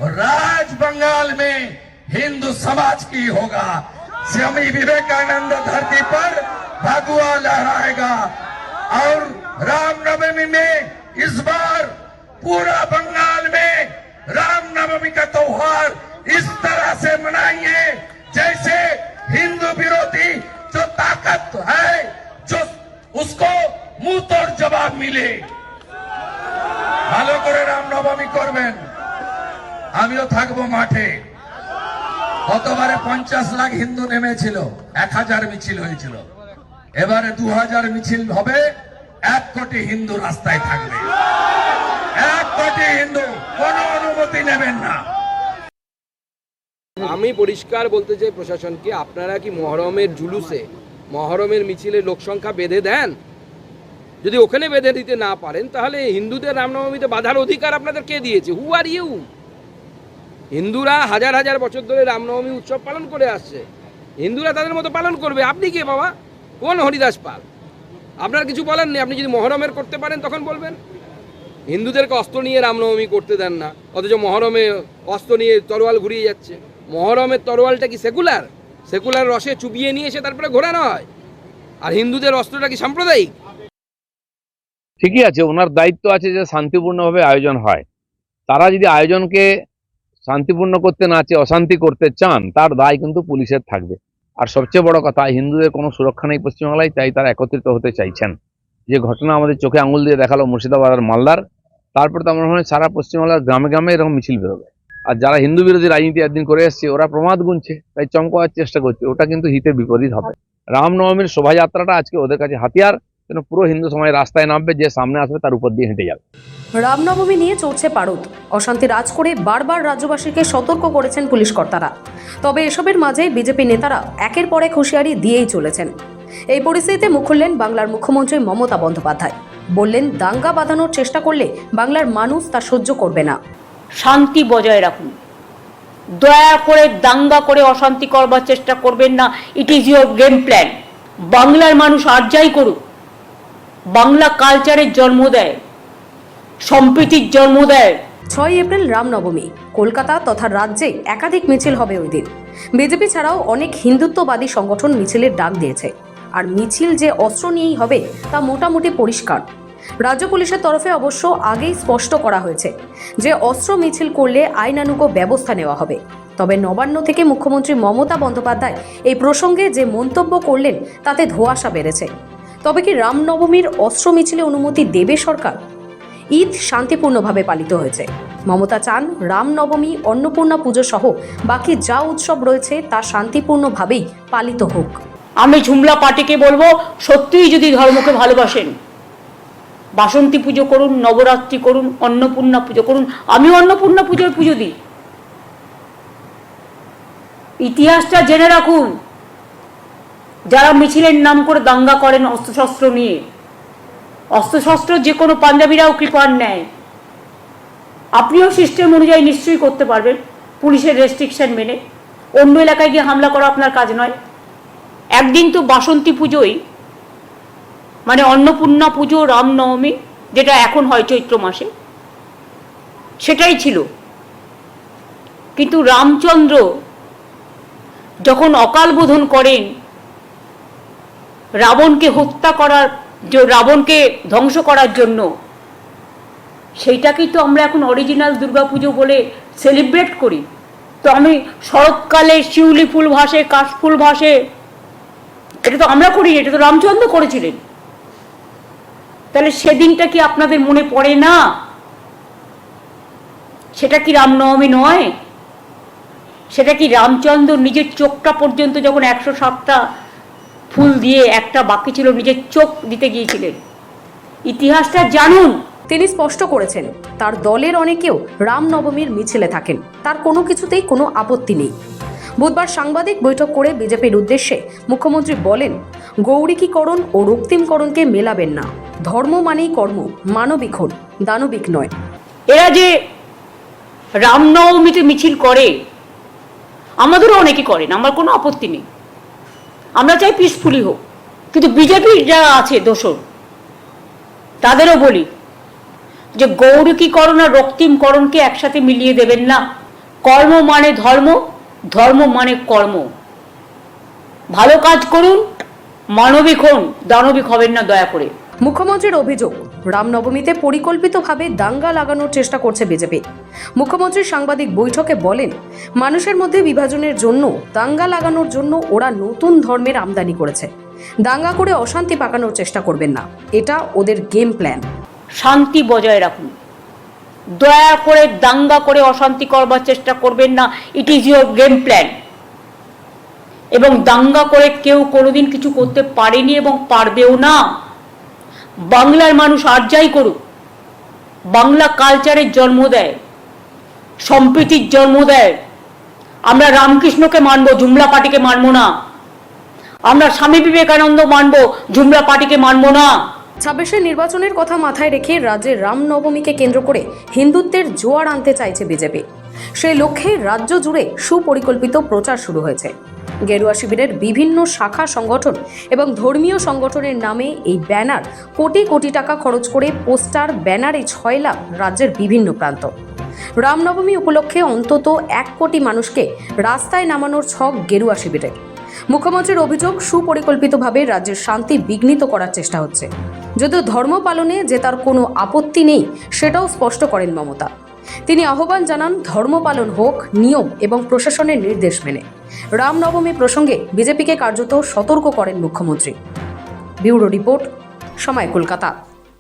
राज बंगाल में हिंदू समाज की होगा। स्वामी विवेकानंद धरती पर भगवा लहराएगा और रामनवमी में इस बार पूरा बंगाल में रामनवमी का त्योहार इस तरह से मनाएंगे जैसे हिंदू विरोधी जो ताकत है जो उसको मुंह तोड़ जवाब मिले। ভালো করে রামনবমী করবেন। আমিও থাকবো মাঠে। গতবারে 50 লাখ হিন্দু নেমেছিল, 1000 মিছিল হয়েছিল। এবারে 2000 মিছিল হবে, 1 কোটি হিন্দু রাস্তায় থাকবে। 1 কোটি হিন্দু কোনো অনুমতি নেবেন না। আমি পরিষ্কার বলতে চাই প্রশাসনকে, আপনারা কি মহরমের জুলুসে মহরমের মিছিলে লোক সংখ্যা বেঁধে দেন? যদি ওখানে বেঁধে দিতে না পারেন তাহলে হিন্দুদের রামনবমীতে বাধার অধিকার আপনাদের কে দিয়েছে? হু আর ইউ? হিন্দুরা হাজার হাজার বছর ধরে রামনবমী উৎসব পালন করে আসছে, হিন্দুরা তাদের মতো পালন করবে। আপনি কে বাবা? কোন হরিদাস পাল? আপনার কিছু বলেন নেই। আপনি যদি মহরমের করতে পারেন তখন বলবেন। হিন্দুদেরকে অস্ত্র নিয়ে রামনবমী করতে দেন না, অথচ মহরমে অস্ত্র নিয়ে তরোয়াল ঘুরিয়ে যাচ্ছে। মহরমের তরোয়ালটা কি সেকুলার? সেকুলার রসে চুবিয়ে নিয়ে এসে তারপরে ঘোরানো হয়। আর হিন্দুদের অস্ত্রটা কি সাম্প্রদায়িক? ঠিকই আছে, ওনার দায়িত্ব আছে যে শান্তিপূর্ণভাবে আয়োজন হয়। তারা যদি আয়োজনকে শান্তিপূর্ণ করতে না চেয়ে অশান্তি করতে চান, তার দায় কিন্তু পুলিশের থাকবে। আর সবচেয়ে বড় কথা, হিন্দুদের কোনো সুরক্ষা নেই পশ্চিমবাংলায়, তাই তারা একত্রিত হতে চাইছেন। যে ঘটনা আমাদের চোখে আঙুল দিয়ে দেখালো মুর্শিদাবাদ আর মালদার, তারপরে তো আমার মনে হয় সারা পশ্চিমবাংলার গ্রামে গ্রামে এরকম মিছিল বেরোবে। আর যারা হিন্দু বিরোধী রাজনীতি একদিন করে এসছে, ওরা প্রমাদ গুনছে, তাই চমকাবার চেষ্টা করছে। ওটা কিন্তু হিতের বিপরীত হবে। রামনবমীর শোভাযাত্রাটা আজকে ওদের কাছে হাতিয়ার, যেন পুরো হিন্দু সমাজ রাস্তায় নামবে, যে সামনে আসবে তার উপর দিয়ে হেঁটে যাবে। রামনবমী নিয়ে চলছে পারদ। অশান্তি রাজ করে বারবার রাজ্যবাসীকে সতর্ক করেছেন পুলিশ কর্তারা। তবে এসবের মাঝে বিজেপি নেতারা একের পর এক হুঁশিয়ারি দিয়েই চলেছেন। এই পরিস্থিতিতে মুখ খুললেন বাংলার মুখ্যমন্ত্রী মমতা বন্দ্যোপাধ্যায়। বললেন, দাঙ্গা বাঁধানোর চেষ্টা করলে বাংলার মানুষ তা সহ্য করবে না। শান্তি বজায় রাখুন, দয়া করে দাঙ্গা করে অশান্তি করবার চেষ্টা করবেন না। It is your game plan. বাংলার মানুষ আর যাই করুক, বাংলা কালচারের জন্ম দেয়, সম্প্রীতির জন্ম দেয়। 6 এপ্রিল রামনবমী। কলকাতা তথা রাজ্যে একাধিক মিছিল হবে ওই দিন। বিজেপি ছাড়াও অনেক হিন্দুত্ববাদী সংগঠন মিছিলের ডাক দিয়েছে। আর মিছিল যে অস্ত্র নিয়েই হবে তা মোটামুটি পরিষ্কার। রাজ্য পুলিশের তরফে অবশ্য আগেই স্পষ্ট করা হয়েছে যে অস্ত্র মিছিল করলে আইনানুগ ব্যবস্থা নেওয়া হবে। তবে নবান্ন থেকে মুখ্যমন্ত্রী মমতা বন্দ্যোপাধ্যায় এই প্রসঙ্গে যে মন্তব্য করলেন তাতে ধোঁয়াশা বেড়েছে। তবে কি রামনবমীর অস্ত্র মিছিলে অনুমতি দেবে সরকার? ঈদ শান্তিপূর্ণভাবে পালিত হয়েছে। মমতা চান রামনবমী, অন্নপূর্ণা পুজো সহ বাকি যা উৎসব রয়েছে তা শান্তিপূর্ণভাবেই পালিত হোক। আমি ঝুমলা পার্টিকে বলবো, সত্যিই যদি ধর্মকে ভালোবাসেন, বাসন্তী পুজো করুন, নবরাত্রি করুন, অন্নপূর্ণা পুজো করুন। আমি অন্নপূর্ণা পুজোর পুজো দিই। ইতিহাসটা জেনে রাখুন। যারা মিছিলের নাম করে দাঙ্গা করেন অস্ত্রশস্ত্র নিয়ে, অস্ত্রশস্ত্র যে কোনো পাঞ্জাবিরাও কৃপার নেয়। আপনিও সিস্টেম অনুযায়ী নিশ্চয়ই করতে পারবেন, পুলিশের রেস্ট্রিকশন মেনে। অন্য এলাকায় গিয়ে হামলা করা আপনার কাজ নয়। একদিন তো বাসন্তী পুজোই, মানে অন্নপূর্ণা পুজো, রামনবমী যেটা এখন হয় চৈত্র মাসে, সেটাই ছিল। কিন্তু রামচন্দ্র যখন অকাল বোধন করেন, রাবণকে হত্যা করার, রাবণকে ধ্বংস করার জন্য, সেইটাকেই তো আমরা এখন অরিজিনাল দুর্গাপুজো বলে সেলিব্রেট করি। তো আমি শরৎকালে শিউলি ফুল ভাসে, কাশফুল ভাসে, এটা তো আমরা করি, এটা তো রামচন্দ্র করেছিলেন। তাহলে সেদিনটা কি আপনাদের মনে পড়ে না? সেটা কি রামনবমী নয়? সেটা কি রামচন্দ্র নিজের চোখটা পর্যন্ত যখন 107টা ফুল দিয়ে একটা বাকি ছিল, নিজের চোখ দিতে গিয়েছিলেন? ইতিহাসটা জানুন। তিনি স্পষ্ট করেছেন তার দলের অনেকেও রামনবমীর মিছিলে থাকেন, তার কোনো কিছুতেই কোনো আপত্তি নেই। বুধবার সাংবাদিক বৈঠক করে বিজেপির উদ্দেশ্যে মুখ্যমন্ত্রী বলেন, গৌরীকীকরণ ও রক্তিমকরণকে মেলাবেন না। ধর্ম মানেই কর্ম, মানবিক হন, দানবিক নয়। এরা যে রামনবমীতে মিছিল করে, আমাদেরও অনেকে করেন, আমার কোনো আপত্তি নেই। আমরা চাই পিসফুলি হোক। কিন্তু বিজেপির যারা আছে দোসর, তাদেরও বলি যে গৌরীকীকরণ আর রক্তিমকরণকে একসাথে মিলিয়ে দেবেন না। কর্ম মানে ধর্ম, ধর্ম মানে কর্ম। ভালো কাজ করুন, মানবিক হন, দানবিক হবেন না দয়া করে। মুখ্যমন্ত্রীর অভিযোগ, রামনবমীতে পরিকল্পিতভাবে দাঙ্গা লাগানোর চেষ্টা করছে বিজেপি। মুখ্যমন্ত্রী সাংবাদিক বৈঠকে বলেন, মানুষের মধ্যে বিভাজনের জন্য, দাঙ্গা লাগানোর জন্য ওরা নতুন ধর্মের আমদানি করেছে। দাঙ্গা করে অশান্তি পাকানোর চেষ্টা করবেন না, এটা ওদের গেম প্ল্যান। শান্তি বজায় রাখুন, দয়া করে দাঙ্গা করে অশান্তি করবার চেষ্টা করবেন না। It is your game plan. এবং দাঙ্গা করে কেউ কোনোদিন কিছু করতে পারেনি এবং পারবেও না। বাংলার মানুষ আর যাই করুক, বাংলা কালচারের জন্ম দেয়, সম্প্রীতির জন্ম দেয়। আমরা রামকৃষ্ণকে মানবো, জুমলা পার্টিকে মানবো না। আমরা স্বামী বিবেকানন্দ মানবো, জুমলা পার্টিকে মানবো না। 26 নির্বাচনের কথা মাথায় রেখে রাজ্যে রামনবমীকে কেন্দ্র করে হিন্দুত্বের জোয়ার আনতে চাইছে বিজেপি। সেই লক্ষ্যে রাজ্য জুড়ে সুপরিকল্পিত প্রচার শুরু হয়েছে। গেরুয়া শিবিরের বিভিন্ন শাখা সংগঠন এবং ধর্মীয় সংগঠনের নামে এই ব্যানার, কোটি কোটি টাকা খরচ করে পোস্টার, ব্যানারে 6 লাখ রাজ্যের বিভিন্ন প্রান্ত। রামনবমী উপলক্ষে অন্তত 1 কোটি মানুষকে রাস্তায় নামানোর ছক গেরুয়া শিবিরের। মুখ্যমন্ত্রীর অভিযোগ, সুপরিকল্পিতভাবে রাজ্যের শান্তি বিঘ্নিত করার চেষ্টা হচ্ছে। যদিও ধর্ম পালনে যে তার কোনো আপত্তি নেই, সেটাও স্পষ্ট করেন মমতা। তিনি আহ্বান জানান, ধর্ম পালন হোক নিয়ম এবং প্রশাসনের নির্দেশ মেনে। রামনবমী প্রসঙ্গে বিজেপিকে কার্যত সতর্ক করেন মুখ্যমন্ত্রী। ব্যুরো রিপোর্ট, সময় কলকাতা।